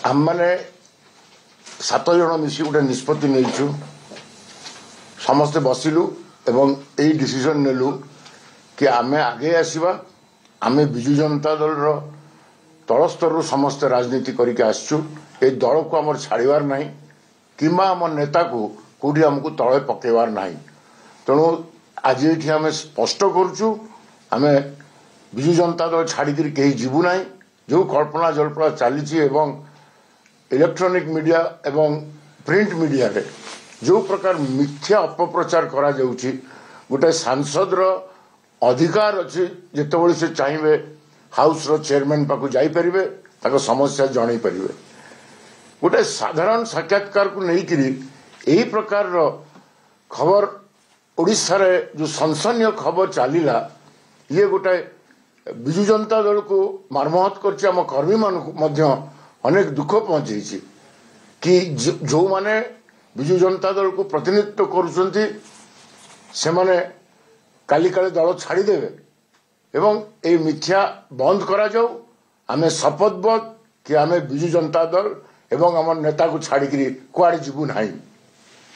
आम मैंने 7 जन मिसी गोटे निष्पत्ति नहीं समस्ते बसिलु एवं यही डिसीजन नेलु कि आमे आगे आसवा आमे विजु जनता दल तल स्तर समस्त राजनीति करके आसचु ए दल को आम छाड़बार ना कि आम नेता को कौटी आमको तले पकेबार ना तेणु आज ये आम स्पष्ट करुचु आम विजु जनता दल छाड़ी कहीं जीवु ना जो कल्पना जल्पना चली इलेक्ट्रॉनिक मीडिया एवं प्रिंट मीडिया रे जो प्रकार मिथ्या अपप्रचार करा जाउची गोटे सांसद रो अधिकार अच्छे जितेबाला से चाहिए हाउस रो चेयरमैन पाक जापरेंगे ताको समस्या जन पारे गोटे साधारण साक्षात्कार को लेकर यही प्रकार रो खबर ओडिशा रे जो सनसनीय खबर चलला ये गोटे विजु जनता दल को मर्माहत कर आम कर्मी मान अनेक दुख पहुंची कि जो माने विजु जनता दल को प्रतिनिधित्व करुँचे से माने काली काले दल छाड़देवे एवं ये मिथ्या बंद करा जाऊ आमे शपथबद्ध कि आमे विजु जनता दल एवं आम नेता को छाड़ी कुआड़े जीवु नहीं।